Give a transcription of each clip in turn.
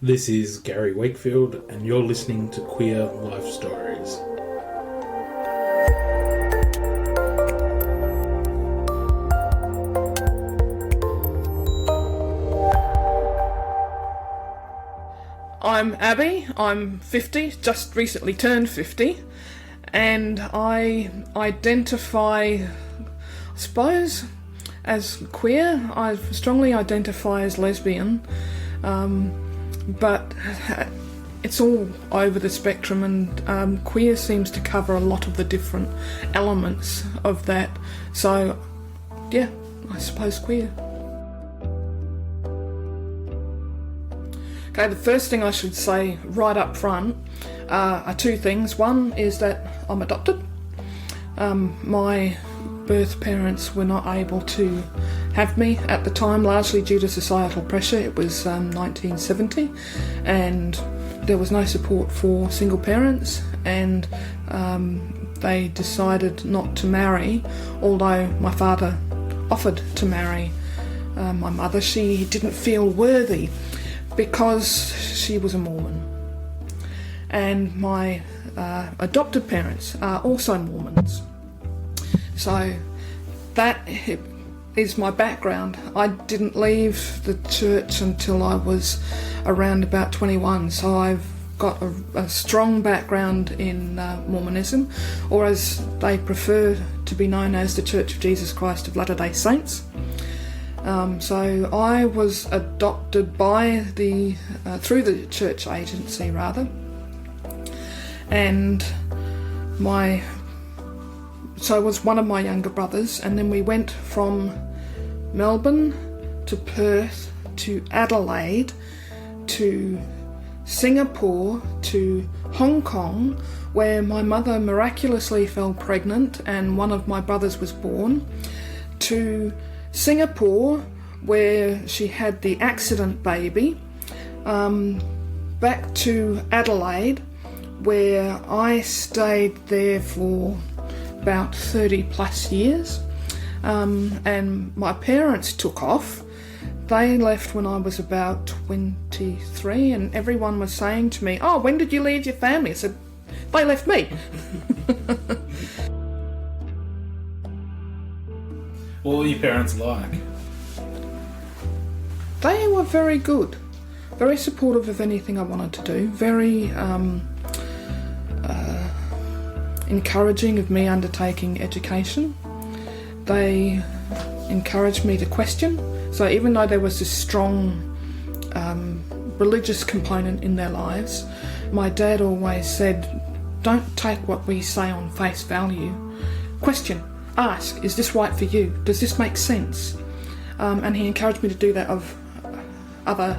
This is Gary Wakefield, and you're listening to Queer Life Stories. I'm Abbie, I'm 50, just recently turned 50, and I identify, I suppose, as queer. I strongly identify as lesbian, but it's all over the spectrum, and queer seems to cover a lot of the different elements of that. So, yeah, I suppose queer. Okay, the first thing I should say right up front are two things. One is that I'm adopted. My birth parents were not able to have me at the time, largely due to societal pressure. It was 1970, and there was no support for single parents, and they decided not to marry, although my father offered to marry my mother. She didn't feel worthy because she was a Mormon. And my adopted parents are also Mormons. So that is my background. I didn't leave the church until I was around about 21, so I've got a strong background in Mormonism, or as they prefer to be known as, the Church of Jesus Christ of Latter-day Saints. So I was adopted by through the church agency rather, and so was one of my younger brothers, and then we went from Melbourne to Perth to Adelaide to Singapore to Hong Kong, where my mother miraculously fell pregnant and one of my brothers was born, to Singapore, where she had the accident baby, back to Adelaide, where I stayed there for about 30 plus years, and my parents took off. They left when I was about 23, and everyone was saying to me, "Oh, when did you leave your family?" I said, "They left me." What were your parents like? They were very good, very supportive of anything I wanted to do, very encouraging of me undertaking education. They encouraged me to question. So even though there was this strong religious component in their lives, my dad always said, "Don't take what we say on face value. Question. Ask, is this right for you? Does this make sense?" And he encouraged me to do that of other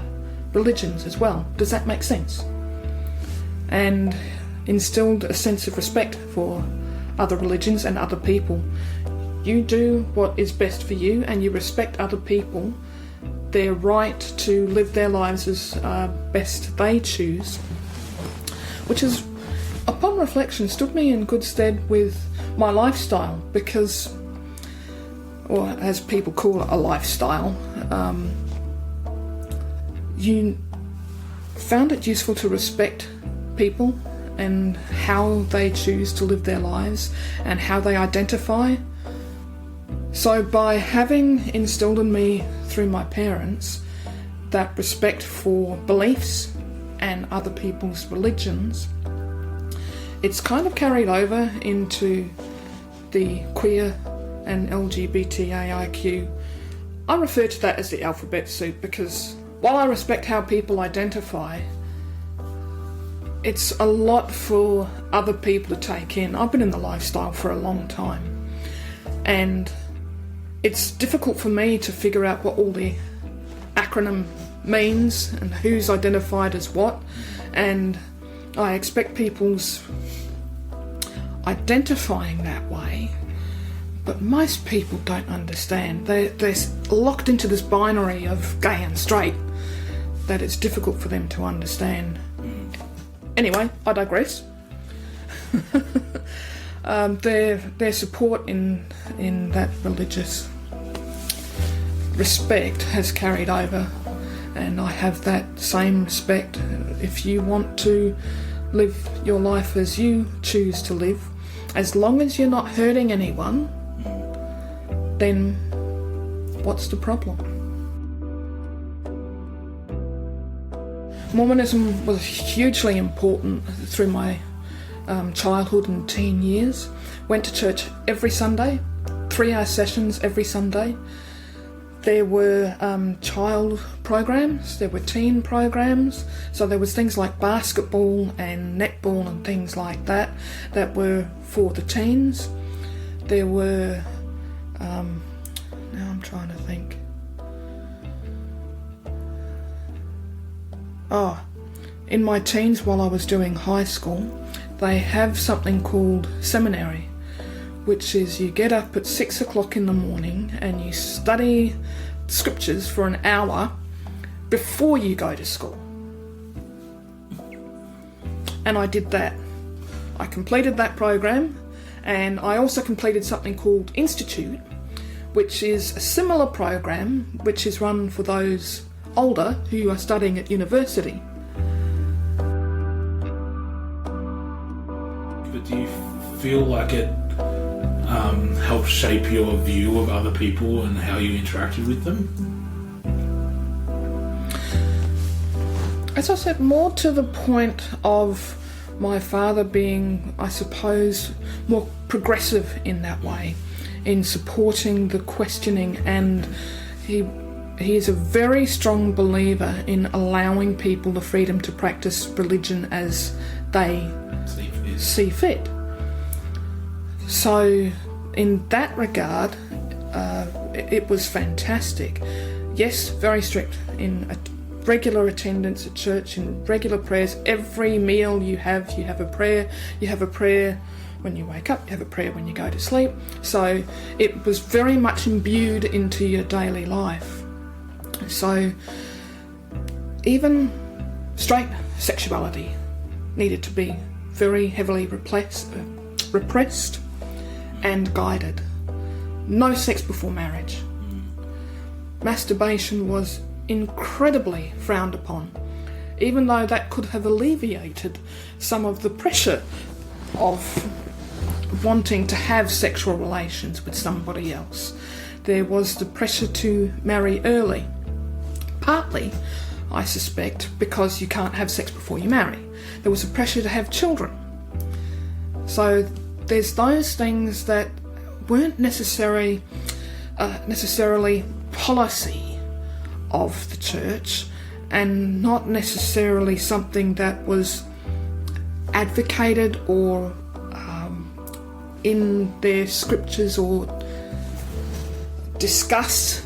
religions as well. Does that make sense? And instilled a sense of respect for other religions and other people. You do what is best for you, and you respect other people, their right to live their lives as best they choose, which has, upon reflection, stood me in good stead with my lifestyle, because, or as people call it, a lifestyle, you found it useful to respect people and how they choose to live their lives and how they identify. So by having instilled in me through my parents that respect for beliefs and other people's religions, it's kind of carried over into the queer and LGBTIAQ. I refer to that as the alphabet soup, because while I respect how people identify, it's a lot for other people to take in. I've been in the lifestyle for a long time, and it's difficult for me to figure out what all the acronym means and who's identified as what, and I expect people's identifying that way, but most people don't understand. They're locked into this binary of gay and straight that it's difficult for them to understand. Anyway, I digress. Their support in that religious respect has carried over, and I have that same respect. If you want to live your life as you choose to live, as long as you're not hurting anyone, then what's the problem? Mormonism was hugely important through my childhood and teen years. Went to church every Sunday, 3-hour sessions every Sunday. There were child programs, there were teen programs, so there was things like basketball and netball and things like that that were for the teens. There were, now I'm trying to think. In my teens, while I was doing high school, they have something called seminary, which is you get up at 6 o'clock in the morning and you study scriptures for an hour before you go to school. And I did that. I completed that program, and I also completed something called Institute, which is a similar program which is run for those older who are studying at university. But do you feel like it helped shape your view of other people and how you interacted with them? As I said, more to the point of my father being, I suppose, more progressive in that way, in supporting the questioning, and he is a very strong believer in allowing people the freedom to practice religion as they see fit. So in that regard, it was fantastic. Yes, very strict in regular attendance at church and regular prayers. Every meal you have a prayer. You have a prayer when you wake up, you have a prayer when you go to sleep. So it was very much imbued into your daily life. So even straight sexuality needed to be very heavily repressed and guided. No sex before marriage. Masturbation was incredibly frowned upon, even though that could have alleviated some of the pressure of wanting to have sexual relations with somebody else. There was the pressure to marry early, partly, I suspect, because you can't have sex before you marry. There was a pressure to have children. So there's those things that weren't necessarily policy of the church, and not necessarily something that was advocated or in their scriptures or discussed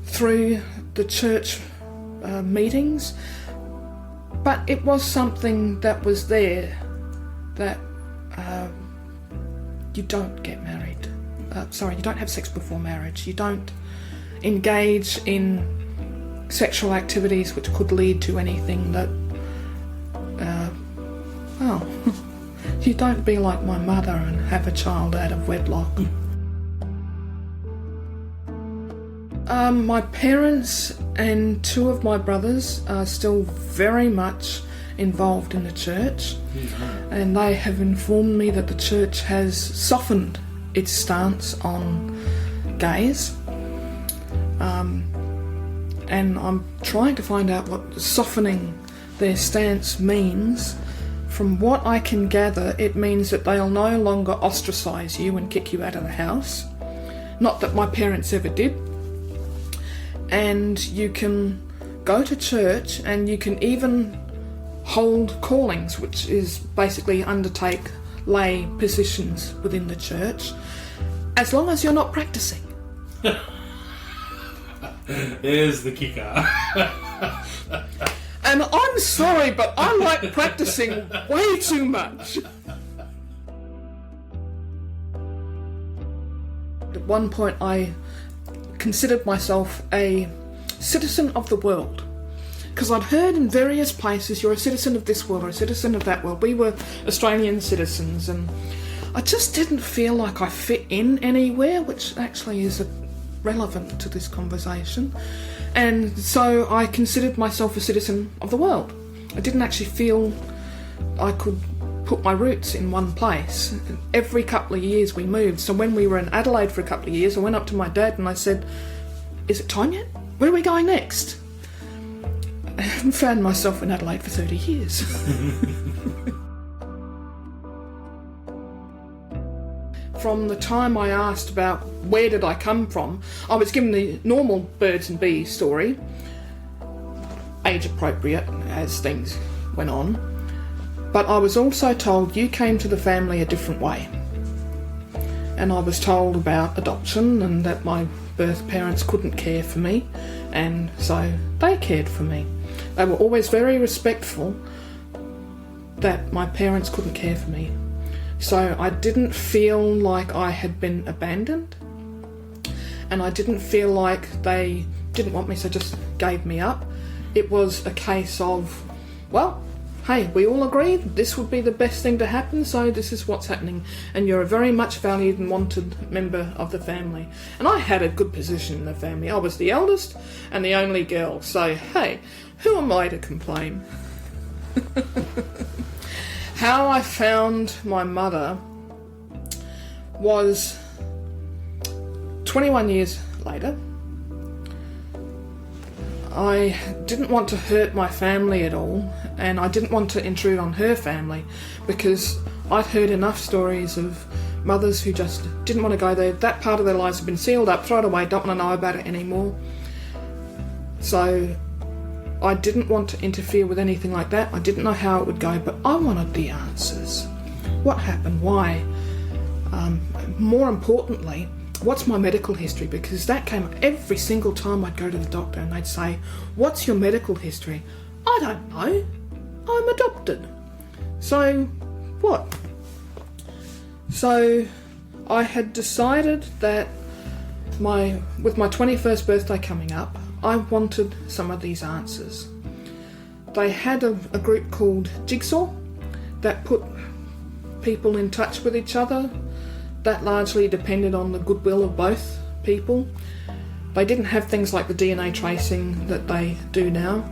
through the church meetings, but it was something that was there, that you don't get married. You don't have sex before marriage. You don't engage in sexual activities which could lead to anything that, you don't be like my mother and have a child out of wedlock. My parents and 2 of my brothers are still very much involved in the church, and they have informed me that the church has softened its stance on gays, and I'm trying to find out what softening their stance means. From what I can gather, it means that they'll no longer ostracise you and kick you out of the house. Not that my parents ever did. And you can go to church, and you can even hold callings, which is basically undertake lay positions within the church, as long as you're not practicing. There's the kicker. And I'm sorry, but I like practicing way too much. At one point I considered myself a citizen of the world, because I'd heard in various places, you're a citizen of this world or a citizen of that world. We were Australian citizens, and I just didn't feel like I fit in anywhere, which actually is relevant to this conversation. And so I considered myself a citizen of the world. I didn't actually feel I could put my roots in one place. Every couple of years we moved. So when we were in Adelaide for a couple of years, I went up to my dad and I said, "Is it time yet? Where are we going next?" I found myself in Adelaide for 30 years. From the time I asked about where did I come from, I was given the normal birds and bees story, age appropriate as things went on, but I was also told you came to the family a different way. And I was told about adoption and that my birth parents couldn't care for me, and so they cared for me. They were always very respectful that my parents couldn't care for me. So I didn't feel like I had been abandoned, and I didn't feel like they didn't want me, so just gave me up. It was a case of, well, hey, we all agreed this would be the best thing to happen, so this is what's happening, and you're a very much valued and wanted member of the family. And I had a good position in the family. I was the eldest and the only girl, so hey, who am I to complain? How I found my mother was 21 years later. I didn't want to hurt my family at all, and I didn't want to intrude on her family, because I'd heard enough stories of mothers who just didn't want to go there. That part of their lives had been sealed up, throw it away, don't want to know about it anymore. So I didn't want to interfere with anything like that. I didn't know how it would go, but I wanted the answers. What happened? Why? More importantly, what's my medical history? Because that came up every single time I'd go to the doctor and they'd say, "What's your medical history?" I don't know. I'm adopted. So, what? So, I had decided that with my 21st birthday coming up, I wanted some of these answers. They had a group called Jigsaw that put people in touch with each other. That largely depended on the goodwill of both people. They didn't have things like the DNA tracing that they do now.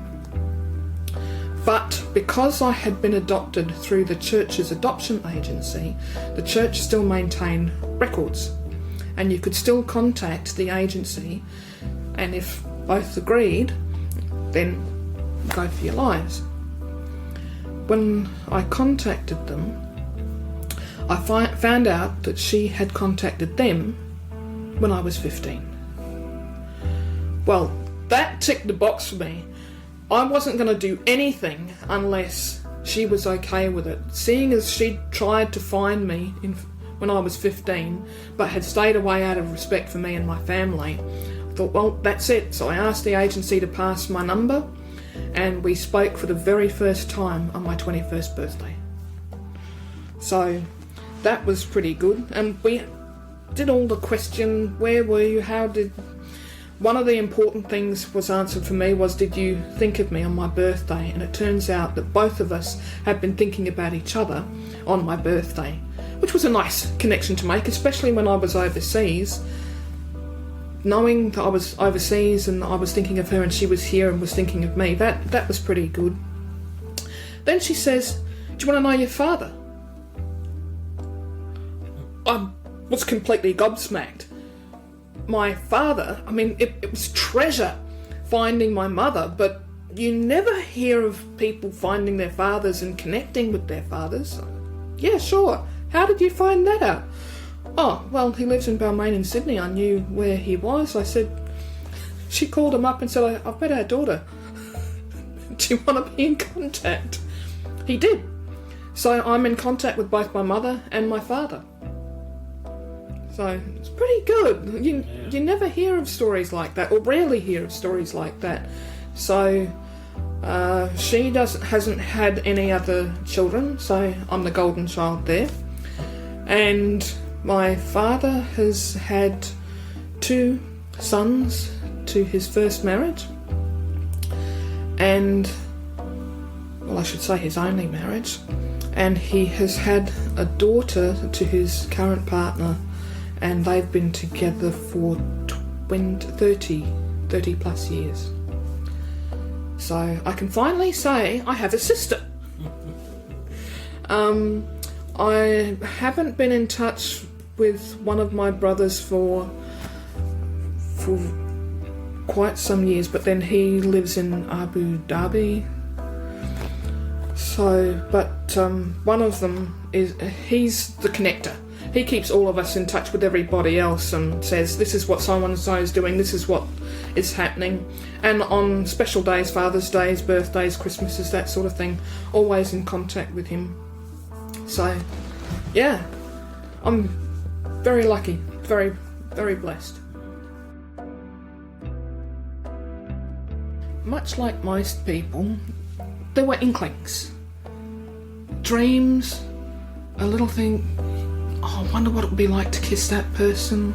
But because I had been adopted through the church's adoption agency, the church still maintained records, and you could still contact the agency, and if both agreed, then go for your lives. When I contacted them, I found out that she had contacted them when I was 15. Well, that ticked the box for me. I wasn't going to do anything unless she was okay with it. Seeing as she tried to find me when I was 15, but had stayed away out of respect for me and my family, I thought, well, that's it. So I asked the agency to pass my number, and we spoke for the very first time on my 21st birthday. So that was pretty good. And we did all the question, where were you, how did... One of the important things was answered for me was, did you think of me on my birthday? And it turns out that both of us had been thinking about each other on my birthday, which was a nice connection to make, especially when I was overseas. Knowing that I was overseas and I was thinking of her and she was here and was thinking of me, that was pretty good. Then she says, "Do you want to know your father?" I was completely gobsmacked. My father, I mean, it was treasure finding my mother, but you never hear of people finding their fathers and connecting with their fathers. Yeah, sure. How did you find that out? Oh, well, he lives in Balmain in Sydney. I knew where he was. I said, she called him up and said, "I've met our daughter. Do you want to be in contact?" He did. So I'm in contact with both my mother and my father. So it's pretty good. You never hear of stories like that, or rarely hear of stories like that. So she hasn't had any other children, so I'm the golden child there. And my father has had 2 sons to his first marriage, and, well, I should say his only marriage, and he has had a daughter to his current partner, and they've been together for 30 plus years. So I can finally say I have a sister. I haven't been in touch with one of my brothers for quite some years, but then he lives in Abu Dhabi. So, but one of them he's the connector. He keeps all of us in touch with everybody else and says, this is what so-and-so is doing, this is what is happening. And on special days, Father's Days, birthdays, Christmases, that sort of thing, always in contact with him. So, yeah, I'm very lucky, very, very blessed. Much like most people, there were inklings, dreams, a little thing, oh, I wonder what it would be like to kiss that person.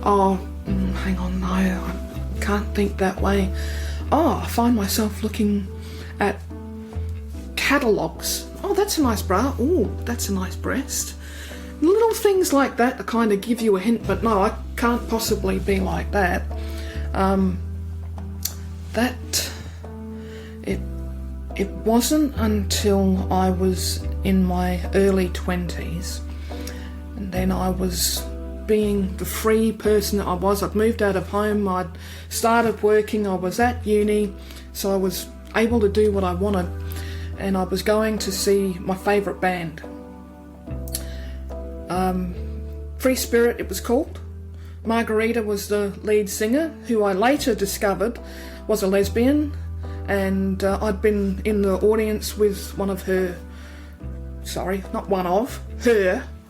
Oh, hang on, no, I can't think that way. Oh, I find myself looking at catalogues. Oh, that's a nice bra. Oh, that's a nice breast. Little things like that to kind of give you a hint, but no, I can't possibly be like that. It wasn't until I was in my early 20s, and then I was being the free person that I was. I'd moved out of home, I'd started working, I was at uni, so I was able to do what I wanted, and I was going to see my favourite band. Free Spirit, it was called. Margarita was the lead singer, who I later discovered was a lesbian, and I'd been in the audience with her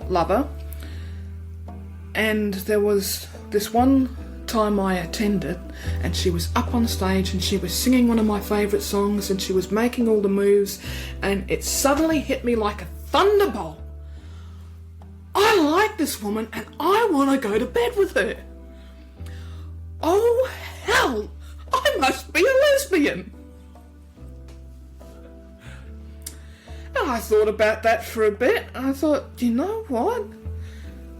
lover, and there was this one time I attended, and she was up on stage and she was singing one of my favourite songs and she was making all the moves, and it suddenly hit me like a thunderbolt. I like this woman and I want to go to bed with her. Oh hell, I must be a lesbian. And I thought about that for a bit, and I thought, you know what?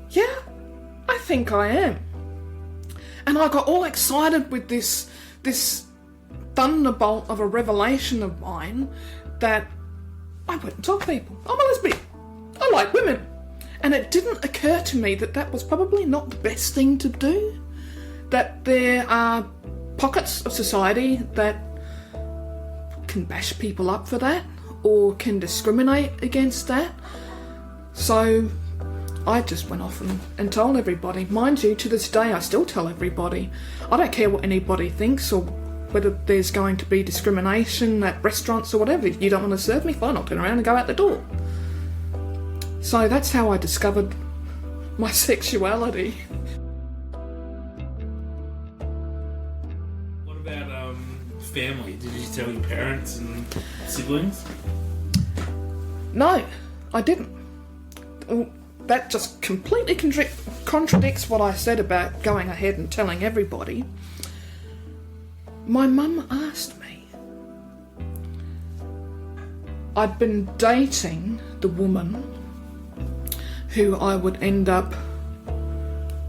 Yeah, I think I am. And I got all excited with this thunderbolt of a revelation of mine that I went and told people, I'm a lesbian. I like women. And it didn't occur to me that that was probably not the best thing to do. That there are pockets of society that can bash people up for that, or can discriminate against that. So I just went off and told everybody. Mind you, to this day I still tell everybody. I don't care what anybody thinks or whether there's going to be discrimination at restaurants or whatever. If you don't want to serve me, fine, I'll turn around and go out the door. So that's how I discovered my sexuality. What about family? Did you tell your parents and siblings? No, I didn't. That just completely contradicts what I said about going ahead and telling everybody. My mum asked me. I'd been dating the woman who I would end up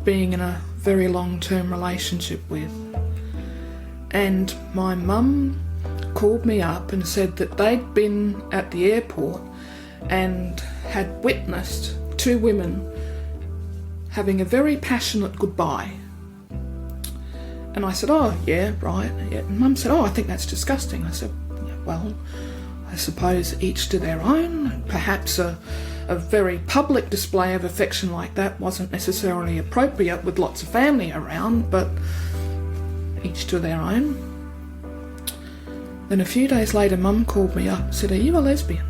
being in a very long-term relationship with. And my mum called me up and said that they'd been at the airport and had witnessed two women having a very passionate goodbye. And I said, oh, yeah, right. Yeah. And Mum said, oh, I think that's disgusting. I said, well, I suppose each to their own. Perhaps a very public display of affection like that wasn't necessarily appropriate with lots of family around, but each to their own. Then a few days later, Mum called me up and said, are you a lesbian?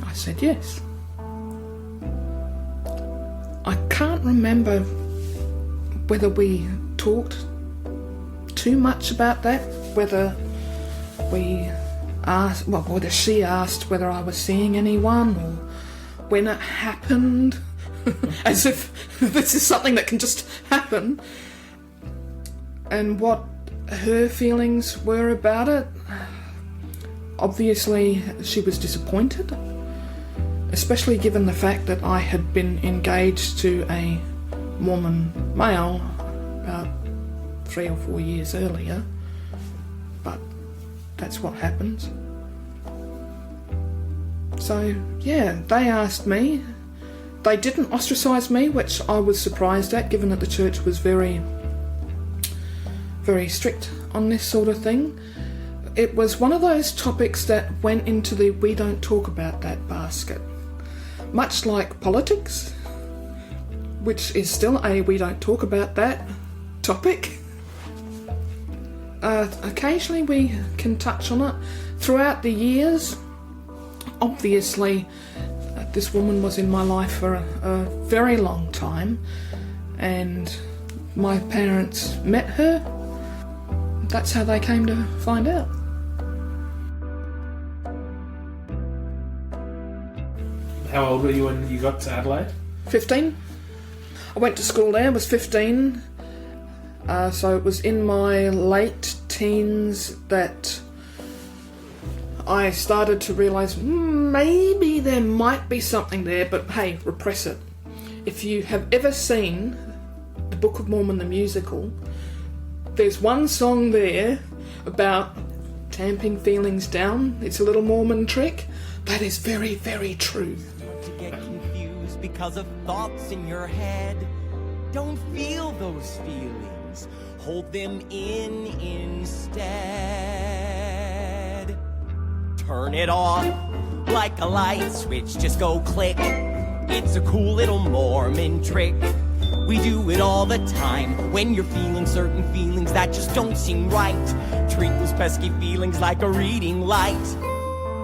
I said, yes. I can't remember whether we talked too much about that, whether she asked whether I was seeing anyone or when it happened, as if this is something that can just happen, and what her feelings were about it. Obviously, she was disappointed, especially given the fact that I had been engaged to a Mormon male about 3 or 4 years earlier. that's what happens. So, yeah, they asked me. They didn't ostracise me, which I was surprised at, given that the church was very, very strict on this sort of thing. It was one of those topics that went into the we don't talk about that basket. Much like politics, which is still a we don't talk about that topic. Occasionally we can touch on it. Throughout the years, obviously, this woman was in my life for a very long time, and my parents met her. That's how they came to find out. How old were you when you got to Adelaide? 15. I went to school there, was 15. So it was in my late teens that I started to realise maybe there might be something there, but hey, repress it. If you have ever seen the Book of Mormon, the musical, there's one song there about tamping feelings down. It's a little Mormon trick. That is very, very true. To get confused because of thoughts in your head. Don't feel those feelings. Hold them in instead. Turn it off like a light switch. Just go click. It's a cool little Mormon trick. We do it all the time when you're feeling certain feelings that just don't seem right. Treat those pesky feelings like a reading light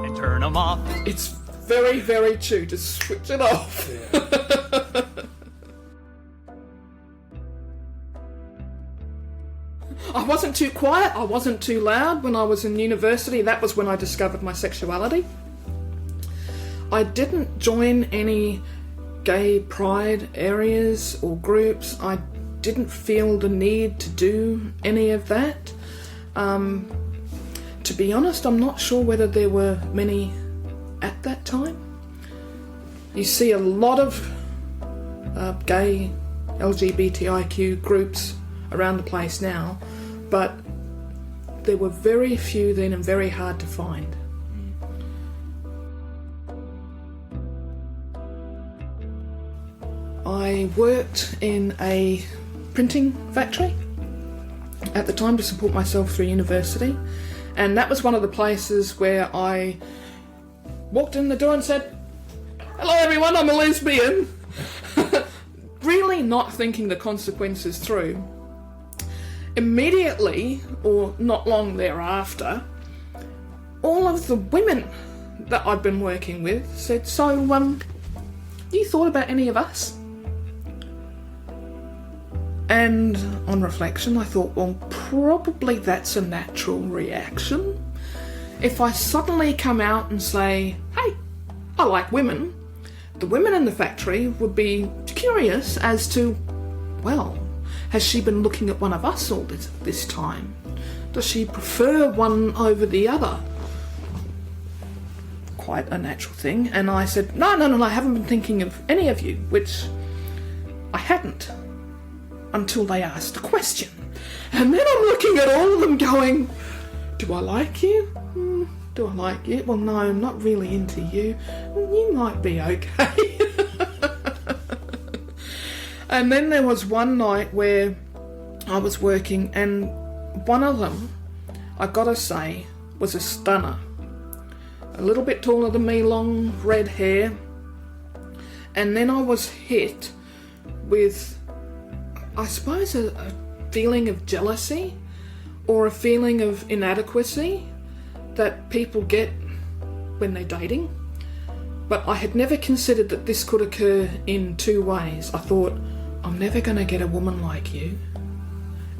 and turn them off. It's very, very true. Just switch it off. I wasn't too quiet, I wasn't too loud when I was in university. That was when I discovered my sexuality. I didn't join any gay pride areas or groups. I didn't feel the need to do any of that. To be honest, I'm not sure whether there were many at that time. You see a lot of gay LGBTIQ groups around the place now, but there were very few then and very hard to find. I worked in a printing factory at the time to support myself through university, and that was one of the places where I walked in the door and said, "Hello everyone, I'm a lesbian." Really not thinking the consequences through. Immediately, or not long thereafter, all of the women that I'd been working with said, "So, you thought about any of us?" And on reflection, I thought, well, probably that's a natural reaction. If I suddenly come out and say, "Hey, I like women," the women in the factory would be curious as to, well, has she been looking at one of us all this time? Does she prefer one over the other? Quite a natural thing. And I said, no, I haven't been thinking of any of you, which I hadn't until they asked the question. And then I'm looking at all of them going, do I like you? Do I like you? Well, no, I'm not really into you. You might be okay. And then there was one night where I was working, and one of them, I gotta say, was a stunner. A little bit taller than me, long red hair. And then I was hit with, I suppose, a feeling of jealousy or a feeling of inadequacy that people get when they're dating. But I had never considered that this could occur in two ways. I thought, I'm never going to get a woman like you,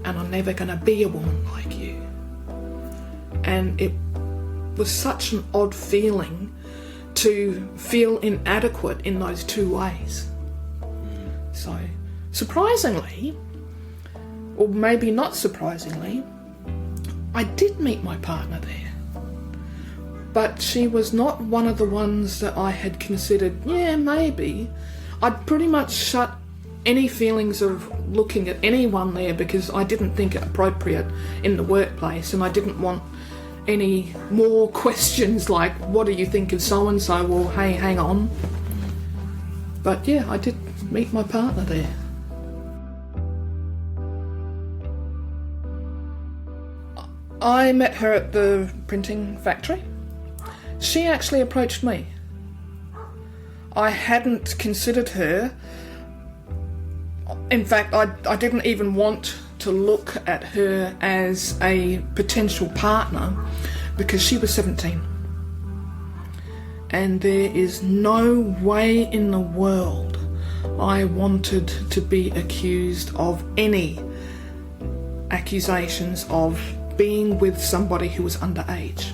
and I'm never going to be a woman like you. And it was such an odd feeling to feel inadequate in those two ways. So, surprisingly, or maybe not surprisingly, I did meet my partner there. But she was not one of the ones that I had considered, yeah, maybe. I'd pretty much shut any feelings of looking at anyone there because I didn't think it appropriate in the workplace, and I didn't want any more questions like, what do you think of so-and-so, or hey, hang on. But yeah, I did meet my partner there. I met her at the printing factory. She actually approached me. I hadn't considered her. In fact, I didn't even want to look at her as a potential partner because she was 17. And there is no way in the world I wanted to be accused of any accusations of being with somebody who was underage.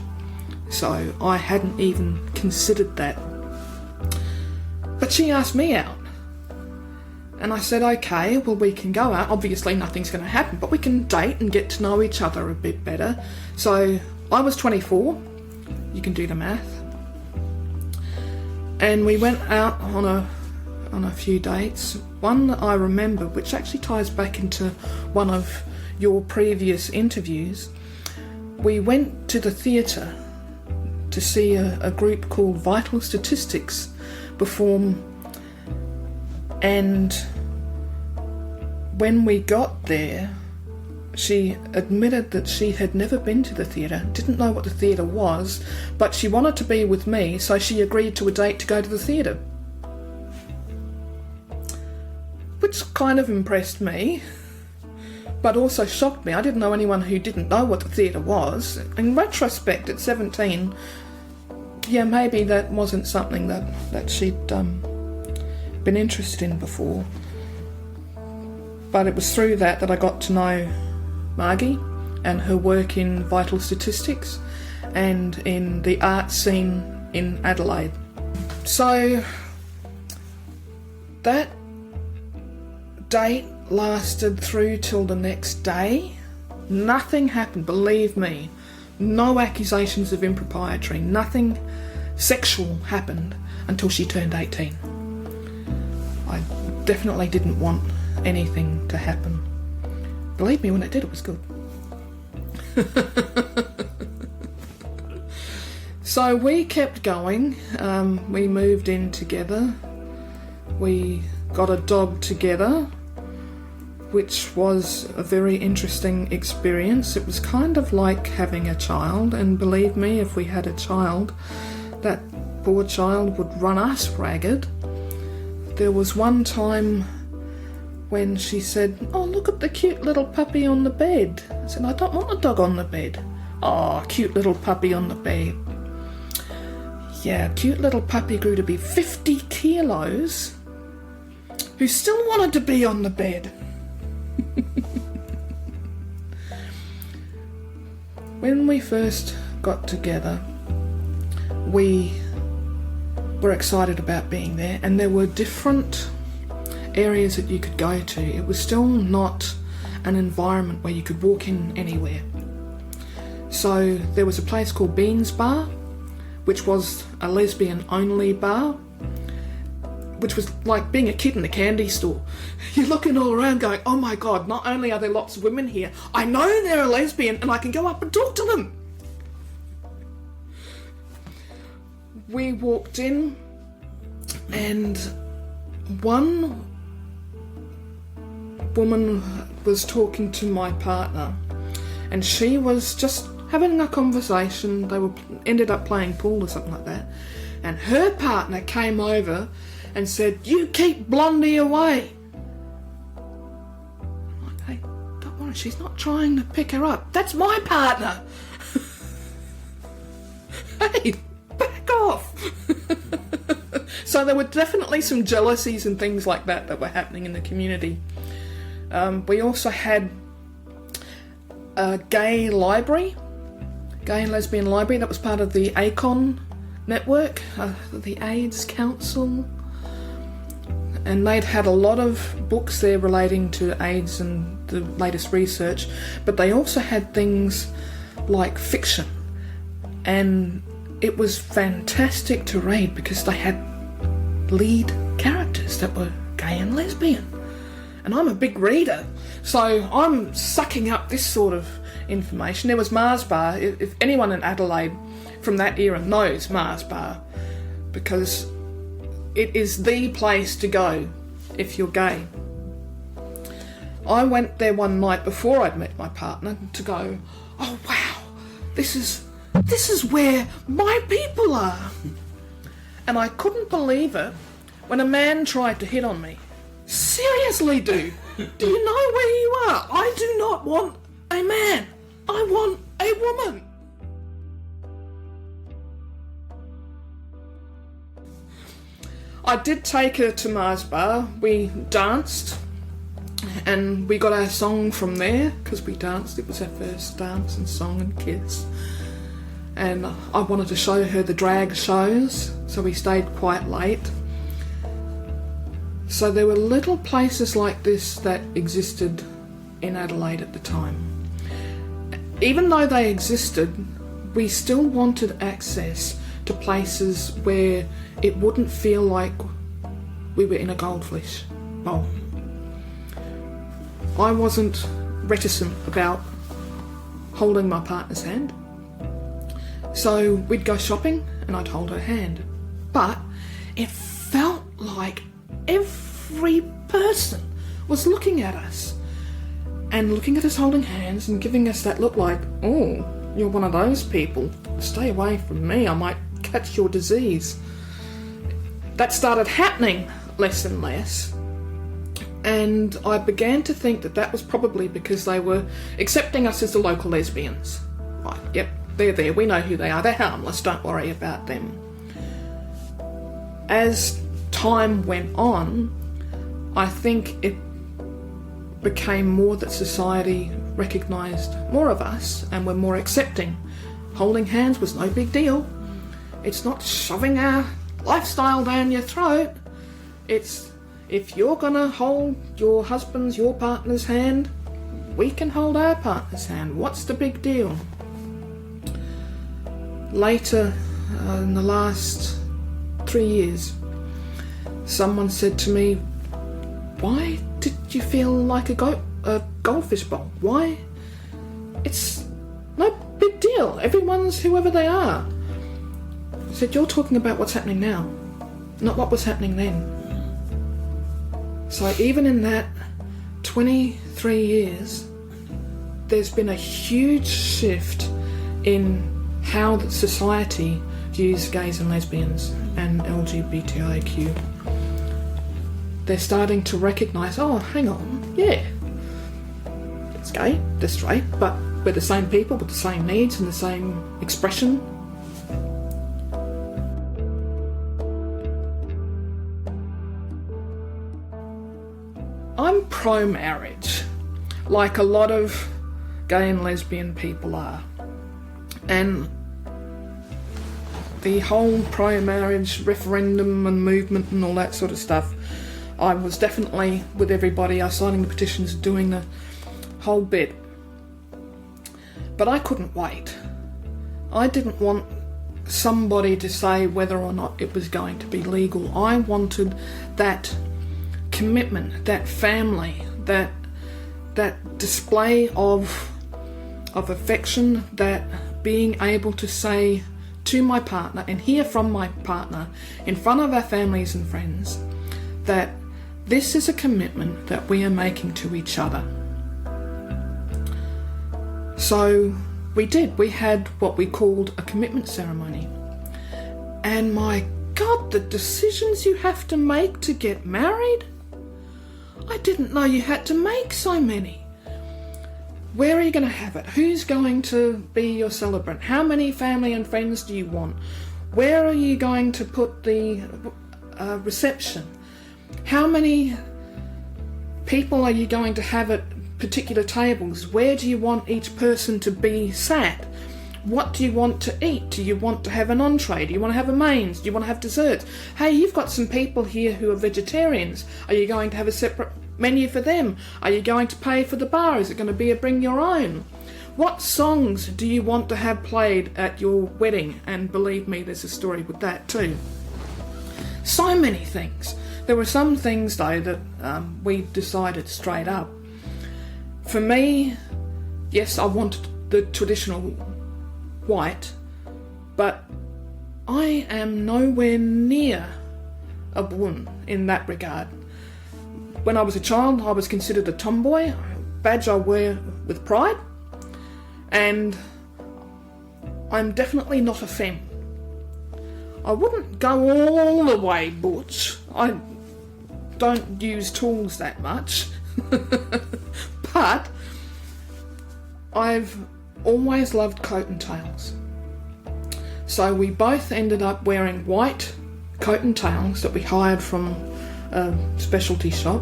So I hadn't even considered that. But she asked me out. And I said, okay, well, we can go out. Obviously nothing's going to happen, but we can date and get to know each other a bit better. So I was 24. You can do the math. And we went out on a few dates. One that I remember, which actually ties back into one of your previous interviews, we went to the theatre to see a group called Vital Statistics perform, and when we got there, she admitted that she had never been to the theatre, didn't know what the theatre was, but she wanted to be with me, so she agreed to a date to go to the theatre. Which kind of impressed me, but also shocked me. I didn't know anyone who didn't know what the theatre was. In retrospect, at 17, yeah, maybe that wasn't something that she'd been interested in before. But it was through that I got to know Margie and her work in Vital Statistics and in the art scene in Adelaide. So that date lasted through till the next day. Nothing happened, believe me. No accusations of impropriety, nothing sexual happened until she turned 18. I definitely didn't want anything to happen. Believe me, when it did, it was good. So we kept going. We moved in together. We got a dog together, which was a very interesting experience. It was kind of like having a child, and believe me, if we had a child, that poor child would run us ragged. There was one time when she said, "Oh, look at the cute little puppy on the bed." I said, "I don't want a dog on the bed." "Oh, cute little puppy on the bed." Yeah, cute little puppy grew to be 50 kilos, who still wanted to be on the bed. When we first got together, we were excited about being there, and there were different areas that you could go to. It was still not an environment where you could walk in anywhere. So there was a place called Beans Bar, which was a lesbian-only bar, which was like being a kid in a candy store. You're looking all around going, oh my god, not only are there lots of women here, I know they're a lesbian and I can go up and talk to them. We walked in and one woman was talking to my partner, and she was just having a conversation. They ended up playing pool or something like that, and her partner came over and said, "You keep Blondie away." I'm like, hey, don't worry, she's not trying to pick her up. That's my partner. Hey, back off. So there were definitely some jealousies and things like that were happening in the community. We also had a gay library, gay and lesbian library, that was part of the ACON network, the AIDS Council, and they'd had a lot of books there relating to AIDS and the latest research, but they also had things like fiction, and it was fantastic to read because they had lead characters that were gay and lesbian, and I'm a big reader, so I'm sucking up this sort of information. There was Mars Bar. If anyone in Adelaide from that era knows Mars Bar, because it is the place to go if you're gay. I went there one night before I'd met my partner to go, oh wow, this is where my people are. And I couldn't believe it when a man tried to hit on me. Seriously, dude, do you know where you are? I do not want a man. I want a woman. I did take her to Mars Bar. We danced and we got our song from there because we danced. It was our first dance and song and kiss. And I wanted to show her the drag shows, so we stayed quite late. So there were little places like this that existed in Adelaide at the time. Even though they existed, we still wanted access to places where it wouldn't feel like we were in a goldfish bowl. I wasn't reticent about holding my partner's hand. So we'd go shopping and I'd hold her hand. But it felt like every person was looking at us and looking at us holding hands and giving us that look like, oh, you're one of those people. Stay away from me, I might catch your disease. That started happening less and less. And I began to think that that was probably because they were accepting us as the local lesbians. Right, yep, they're there, we know who they are, they're harmless, don't worry about them. As time went on, I think it became more that society recognised more of us and were more accepting. Holding hands was no big deal. It's not shoving our lifestyle down your throat. It's, if you're gonna hold your husband's, your partner's hand, we can hold our partner's hand. What's the big deal? Later, in the last 3 years, someone said to me, why did you feel like a goldfish bowl? Why? It's no big deal. Everyone's whoever they are. I said, you're talking about what's happening now, not what was happening then. So even in that 23 years, there's been a huge shift in how the society views gays and lesbians and LGBTIAQ. They're starting to recognise, oh, hang on, yeah, it's gay, they're straight, but we're the same people with the same needs and the same expression. I'm pro-marriage, like a lot of gay and lesbian people are. And the whole pro-marriage referendum and movement and all that sort of stuff, I was definitely with everybody. I was signing the petitions, doing the whole bit. But I couldn't wait. I didn't want somebody to say whether or not it was going to be legal. I wanted that commitment, that family, that display of affection, that being able to say to my partner and hear from my partner in front of our families and friends that this is a commitment that we are making to each other. So we did. We had what we called a commitment ceremony. And my God, the decisions you have to make to get married? I didn't know you had to make so many. Where are you going to have it? Who's going to be your celebrant? How many family and friends do you want? Where are you going to put the reception? How many people are you going to have at particular tables? Where do you want each person to be sat? What do you want to eat? Do you want to have an entree? Do you want to have a mains? Do you want to have desserts? Hey, you've got some people here who are vegetarians. Are you going to have a separate menu for them? Are you going to pay for the bar? Is it going to be a bring your own? What songs do you want to have played at your wedding? And believe me, there's a story with that too. So many things. There were some things though that we decided straight up. For me, yes, I wanted the traditional white, but I am nowhere near a woman in that regard. When I was a child, I was considered a tomboy, a badge I wear with pride, and I'm definitely not a femme. I wouldn't go all the way butch. I don't use tools that much. But I've always loved coat and tails. So we both ended up wearing white coat and tails that we hired from a specialty shop.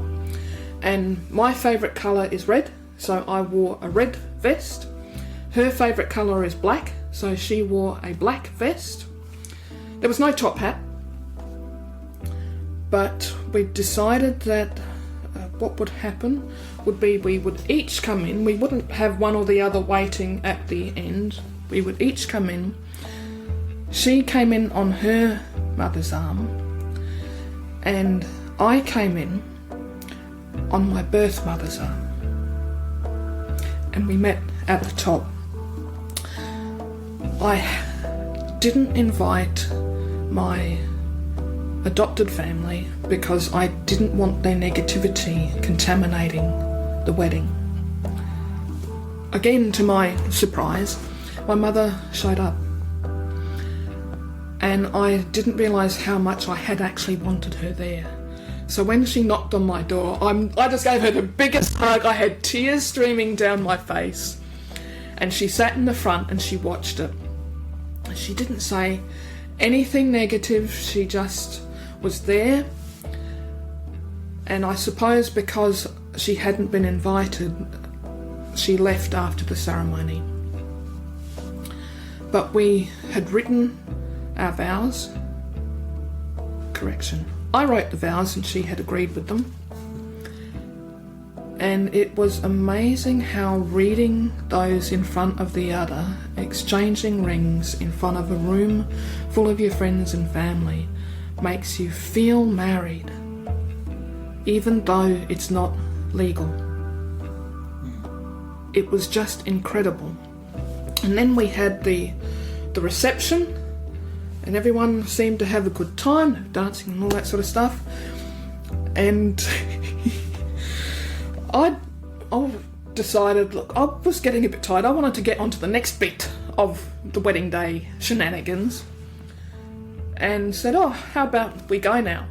And my favourite colour is red, so I wore a red vest. Her favourite colour is black, so she wore a black vest. There was no top hat, but we decided that what would happen would be we would each come in. We wouldn't have one or the other waiting at the end. We would each come in. She came in on her mother's arm, and I came in on my birth mother's arm. And we met at the top. I didn't invite my adopted family because I didn't want their negativity contaminating the wedding. Again, to my surprise, my mother showed up, and I didn't realise how much I had actually wanted her there. So when she knocked on my door, I just gave her the biggest hug. I had tears streaming down my face, and she sat in the front and she watched it. She didn't say anything negative, she just was there. And I suppose because she hadn't been invited, she left after the ceremony. But we had written our vows. Correction. I wrote the vows and she had agreed with them. And it was amazing how reading those in front of the other, exchanging rings in front of a room full of your friends and family, makes you feel married, even though it's not legal. It was just incredible. And then we had the reception, and everyone seemed to have a good time, dancing and all that sort of stuff. And I decided, look, I was getting a bit tired. I wanted to get onto the next bit of the wedding day shenanigans, and said, oh, how about we go now?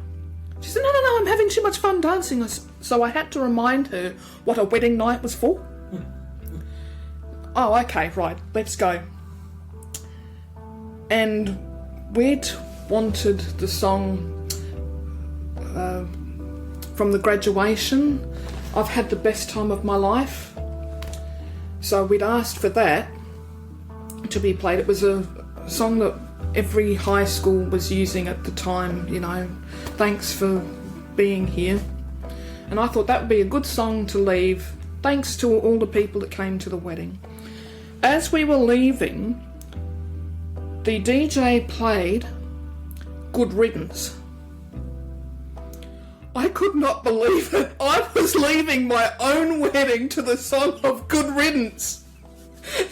She said, no, I'm having too much fun dancing. So I had to remind her what a wedding night was for. Oh, okay, right, let's go. And we'd wanted the song from the graduation, I've had the best time of my life. So we'd asked for that to be played. It was a song that every high school was using at the time, you know, thanks for being here. And I thought that would be a good song to leave, thanks to all the people that came to the wedding. As we were leaving, the DJ played Good Riddance. I could not believe it. I was leaving my own wedding to the song of Good Riddance.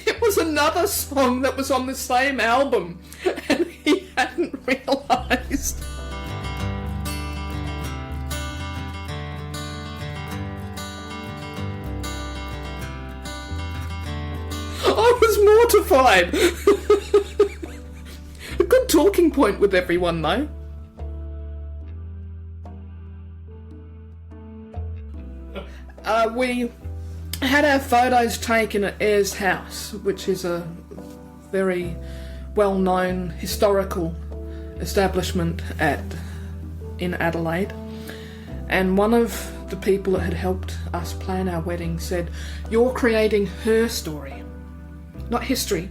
It was another song that was on the same album, and he hadn't realised. I was mortified. A good talking point with everyone, though. We had our photos taken at Ayers House, which is a very well-known historical establishment in Adelaide. And one of the people that had helped us plan our wedding said, "You're creating her story, not history,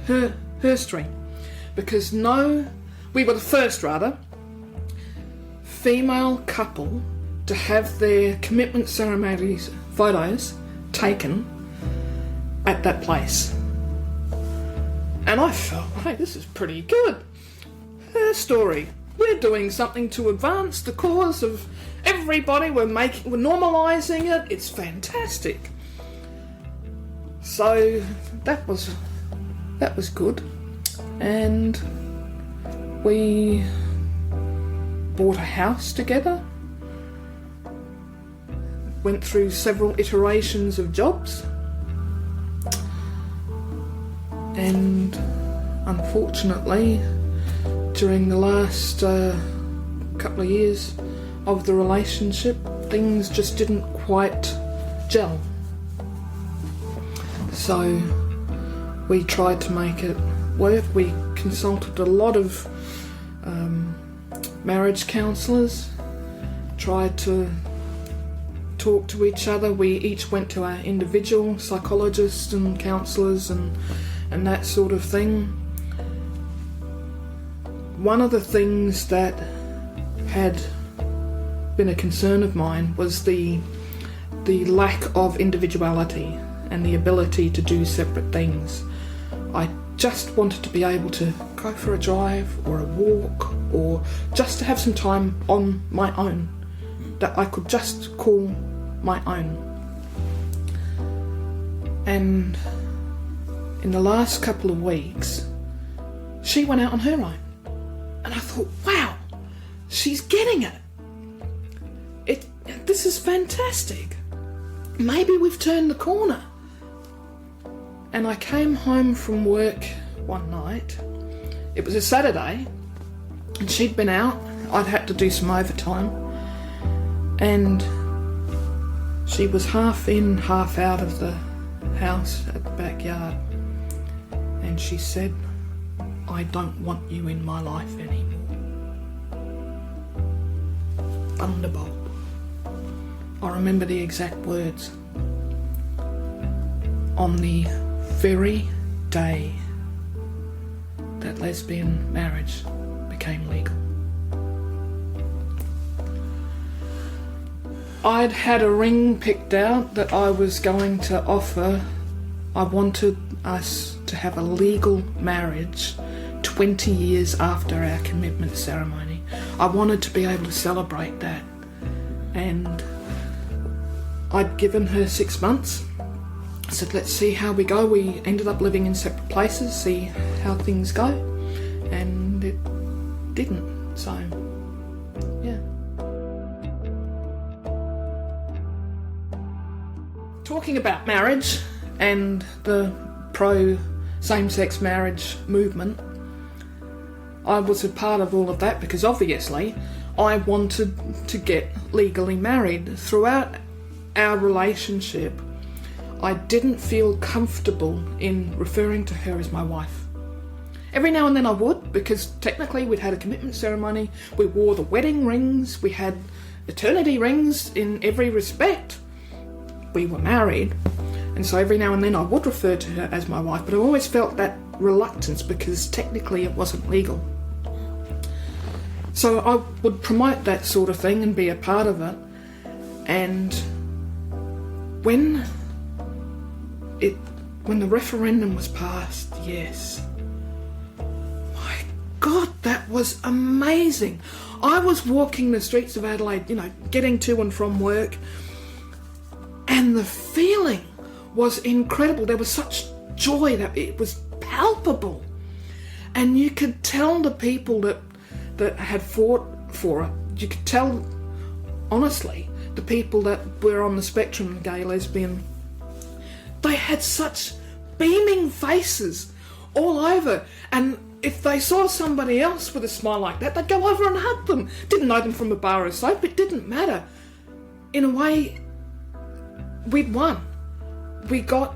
her story." Because we were the first, female couple to have their commitment ceremonies photos taken at that place. And I felt, hey, this is pretty good. Her story. We're doing something to advance the cause of everybody. We're normalising it. It's fantastic. So that was good, and we bought a house together, went through several iterations of jobs, and unfortunately during the last couple of years of the relationship, things just didn't quite gel. So we tried to make it work. We consulted a lot of marriage counsellors, tried to talk to each other. We each went to our individual psychologists and counsellors and that sort of thing. One of the things that had been a concern of mine was the lack of individuality and the ability to do separate things. I just wanted to be able to go for a drive or a walk, or just to have some time on my own that I could just call my own. And in the last couple of weeks, she went out on her own, and I thought, wow, she's getting it. This is fantastic. Maybe we've turned the corner. And I came home from work one night. It was a Saturday, and she'd been out. I'd had to do some overtime, and she was half in, half out of the house at the backyard, and she said, "I don't want you in my life anymore." Thunderbolt. I remember the exact words. On the very day that lesbian marriage became legal. I'd had a ring picked out that I was going to offer. I wanted us to have a legal marriage 20 years after our commitment ceremony. I wanted to be able to celebrate that. And I'd given her 6 months. I said, let's see how we go. We ended up living in separate places, see how things go. And it didn't. So, yeah. Talking about marriage and the pro same-sex marriage movement, I was a part of all of that because obviously I wanted to get legally married. Throughout our relationship, I didn't feel comfortable in referring to her as my wife. Every now and then I would, because technically we'd had a commitment ceremony, we wore the wedding rings, we had eternity rings in every respect. We were married, and so every now and then I would refer to her as my wife, but I always felt that reluctance because technically it wasn't legal. So I would promote that sort of thing and be a part of it, and when the referendum was passed, yes. My God, that was amazing. I was walking the streets of Adelaide, getting to and from work, and the feeling was incredible. There was such joy that it was palpable. And you could tell the people that had fought for it, you could tell, honestly, the people that were on the spectrum, gay, lesbian, they had such beaming faces all over, and if they saw somebody else with a smile like that, they'd go over and hug them. Didn't know them from a bar of soap, it didn't matter. In a way, we'd won. We got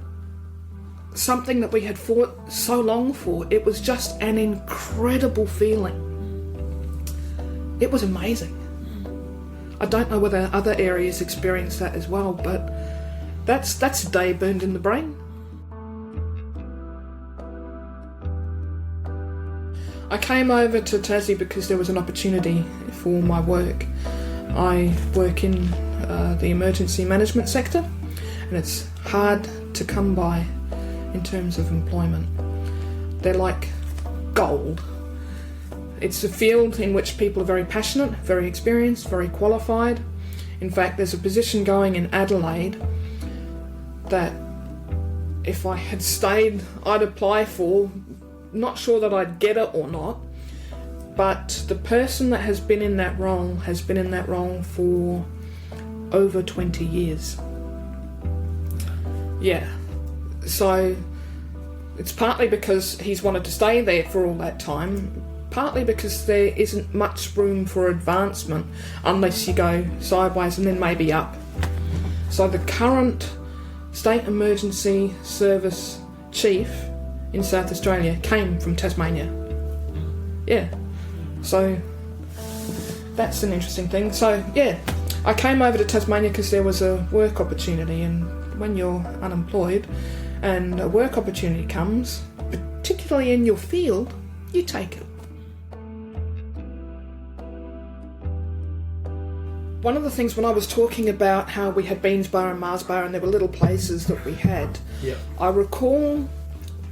something that we had fought so long for. It was just an incredible feeling. It was amazing. I don't know whether other areas experience that as well, but that's a day burned in the brain. I came over to Tassie because there was an opportunity for my work. I work in the emergency management sector, and it's hard to come by in terms of employment. They're like gold. It's a field in which people are very passionate, very experienced, very qualified. In fact, there's a position going in Adelaide that if I had stayed, I'd apply for, not sure that I'd get it or not, but the person that has been in that role has been in that role for over 20 years. Yeah. So it's partly because he's wanted to stay there for all that time, partly because there isn't much room for advancement unless you go sideways and then maybe up. So the current State Emergency Service Chief in South Australia came from Tasmania. Yeah. So that's an interesting thing. So yeah, I came over to Tasmania because there was a work opportunity, and when you're unemployed and a work opportunity comes, particularly in your field, you take it. One of the things when I was talking about how we had Beans Bar and Mars Bar and there were little places that we had, I recall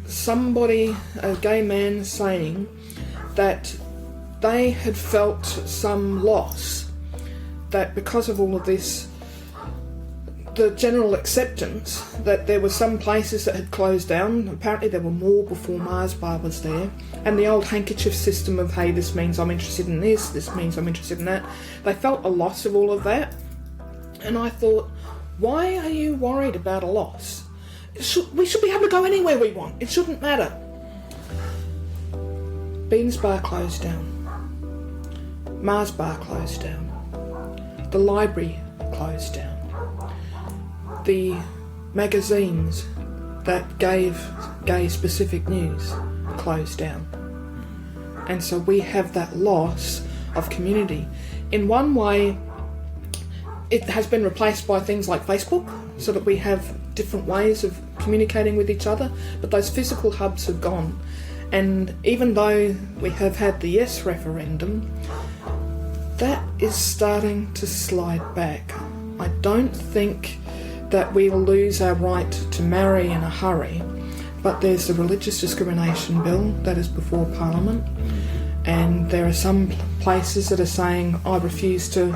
somebody, a gay man, saying that they had felt some loss, that because of all of this, the general acceptance that there were some places that had closed down. Apparently there were more before Mars Bar was there, and the old handkerchief system of, hey, this means I'm interested in this means I'm interested in that. They felt a loss of all of that, and I thought, why are you worried about a loss? We should be able to go anywhere we want. It shouldn't matter. Beans Bar closed down. Mars Bar closed down. The library closed down. The magazines that gave gay-specific news closed down. And so we have that loss of community. In one way, it has been replaced by things like Facebook, so that we have different ways of communicating with each other, but those physical hubs have gone. And even though we have had the yes referendum, that is starting to slide back. I don't think that we'll lose our right to marry in a hurry, but there's the religious discrimination bill that is before Parliament, and there are some places that are saying, I refuse to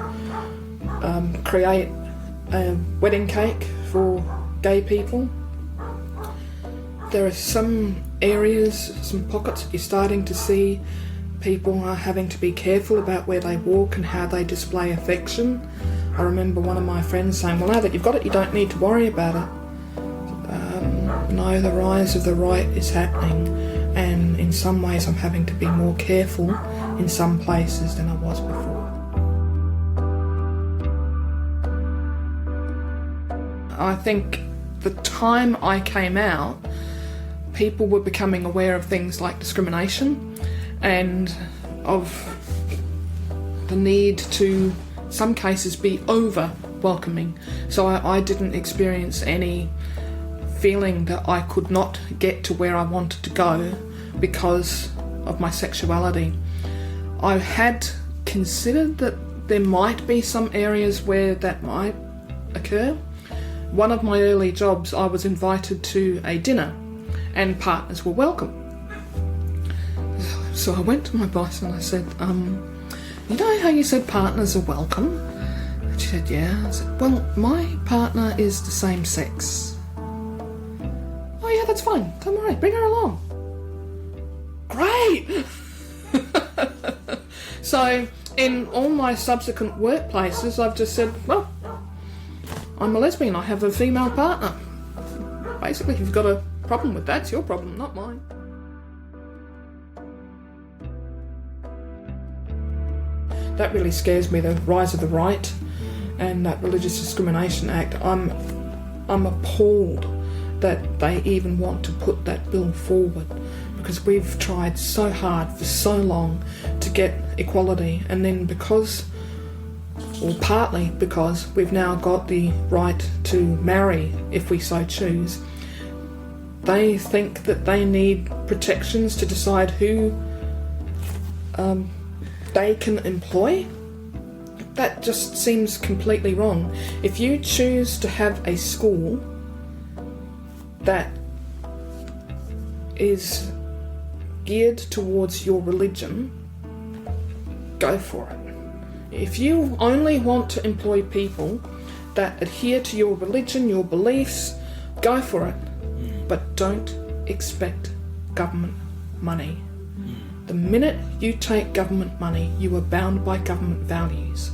create a wedding cake for gay people. There are some areas, some pockets that you're starting to see people are having to be careful about where they walk and how they display affection. I remember one of my friends saying, well, now that you've got it, you don't need to worry about it. No, the rise of the right is happening, and in some ways I'm having to be more careful in some places than I was before. I think the time I came out, people were becoming aware of things like discrimination and of the need to, in some cases, be over welcoming. So I didn't experience any feeling that I could not get to where I wanted to go because of my sexuality. I had considered that there might be some areas where that might occur. One of my early jobs, I was invited to a dinner and partners were welcome. So I went to my boss and I said, you know how you said partners are welcome? And she said, yeah. I said, well, my partner is the same sex. Oh yeah, that's fine. Come on, bring her along. Great! So in all my subsequent workplaces, I've just said, well, I'm a lesbian, I have a female partner. Basically, if you've got a problem with that, it's your problem, not mine. That really scares me, the rise of the right and that Religious Discrimination Act. I'm appalled that they even want to put that bill forward, because we've tried so hard for so long to get equality, and then because, or partly because, we've now got the right to marry if we so choose, they think that they need protections to decide who they can employ. That just seems completely wrong. If you choose to have a school that is geared towards your religion, go for it. If you only want to employ people that adhere to your religion, your beliefs, go for it. but don't expect government money. The minute you take government money, you are bound by government values.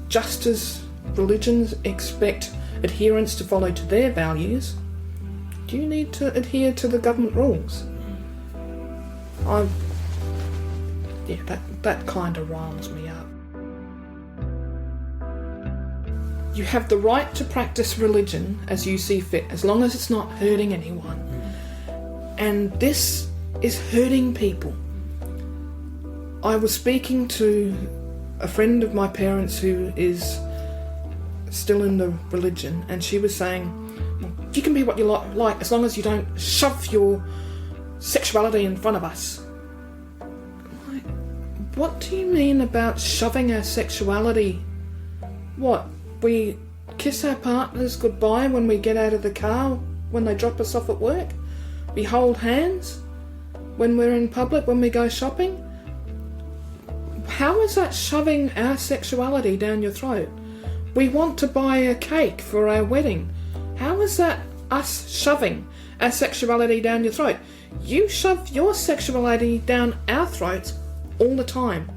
Just as religions expect adherents to follow to their values, you need to adhere to the government rules. That kind of riles me up. You have the right to practice religion as you see fit, as long as it's not hurting anyone. And this is hurting people. I was speaking to a friend of my parents who is still in the religion, and she was saying, well, you can be what you like as long as you don't shove your sexuality in front of us. Like, what do you mean about shoving our sexuality? What, we kiss our partners goodbye when we get out of the car, when they drop us off at work? We hold hands when we're in public, when we go shopping? How is that shoving our sexuality down your throat? We want to buy a cake for our wedding. How is that us shoving our sexuality down your throat? You shove your sexuality down our throats all the time.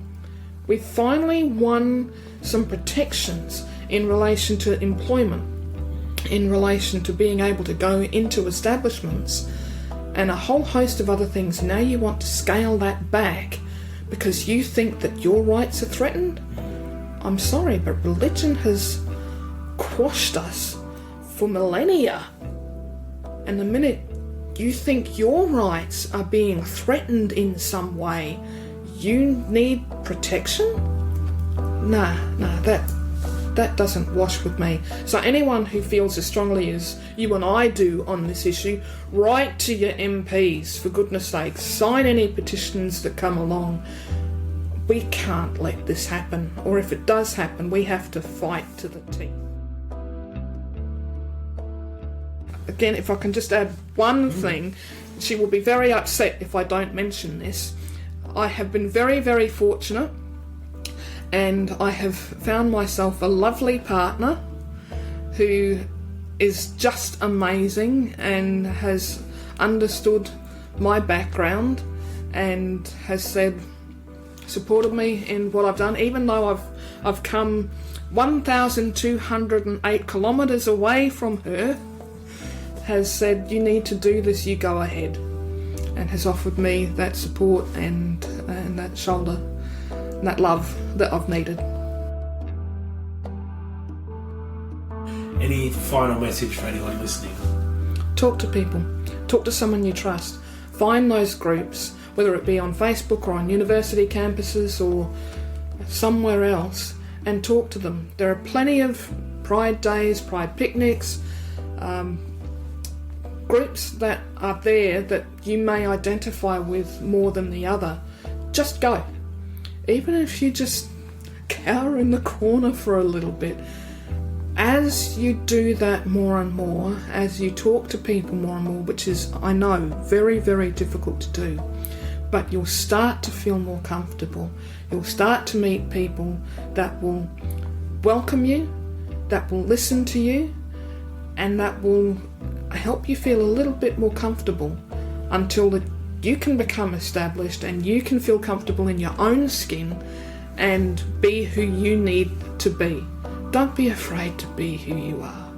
We finally won some protections in relation to employment, in relation to being able to go into establishments, and a whole host of other things. Now you want to scale that back because you think that your rights are threatened? I'm sorry, but religion has quashed us for millennia. And the minute you think your rights are being threatened in some way, you need protection? Nah, that doesn't wash with me. So anyone who feels as strongly as you and I do on this issue, write to your MPs, for goodness sake. Sign any petitions that come along. We can't let this happen, or if it does happen, we have to fight to the teeth. Again, if I can just add one thing, she will be very upset if I don't mention this. I have been very, very fortunate, and I have found myself a lovely partner who is just amazing and has understood my background and has supported me in what I've done, even though I've come 1,208 kilometres away from her, has said, you need to do this, you go ahead, and has offered me that support and that shoulder, and that love that I've needed. Any final message for anyone listening? Talk to people. Talk to someone you trust. Find those groups, whether it be on Facebook or on university campuses or somewhere else, and talk to them. There are plenty of Pride days, Pride picnics, groups that are there that you may identify with more than the other. Just go. Even if you just cower in the corner for a little bit. As you do that more and more, as you talk to people more and more, which is, I know, very, very difficult to do, but you'll start to feel more comfortable. You'll start to meet people that will welcome you, that will listen to you, and that will help you feel a little bit more comfortable until you can become established and you can feel comfortable in your own skin and be who you need to be. Don't be afraid to be who you are.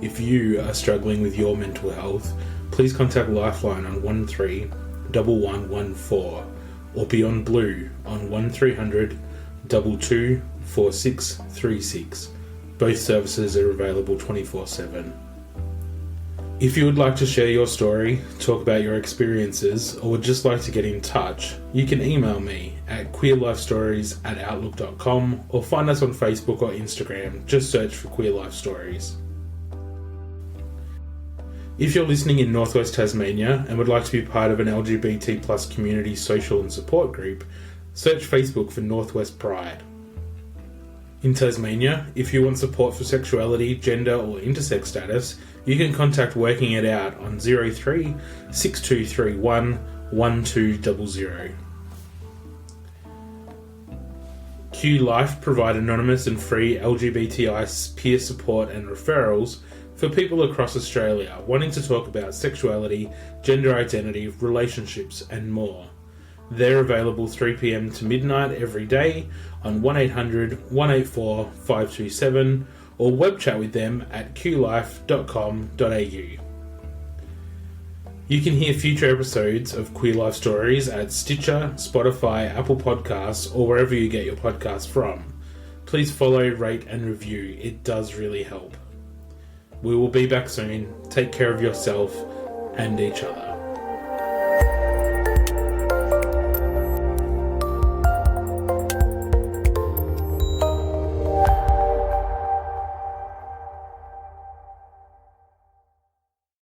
If you are struggling with your mental health, please contact Lifeline on 131114 or Beyond Blue on 1300 22 4636. Both services are available 24/7. If you would like to share your story, talk about your experiences, or would just like to get in touch, you can email me at queerlifestories@outlook.com or find us on Facebook or Instagram. Just search for Queer Life Stories. If you're listening in Northwest Tasmania and would like to be part of an LGBT+ community social and support group, search Facebook for Northwest Pride. In Tasmania, if you want support for sexuality, gender or intersex status, you can contact Working It Out on 03 6231 1200. Q Life provide anonymous and free LGBTI peer support and referrals for people across Australia wanting to talk about sexuality, gender identity, relationships and more. They're available 3 p.m. to midnight every day on 1800 184 527 or web chat with them at qlife.com.au. You can hear future episodes of Queer Life Stories at Stitcher, Spotify, Apple Podcasts, or wherever you get your podcasts from. Please follow, rate and review. It does really help. We will be back soon. Take care of yourself and each other.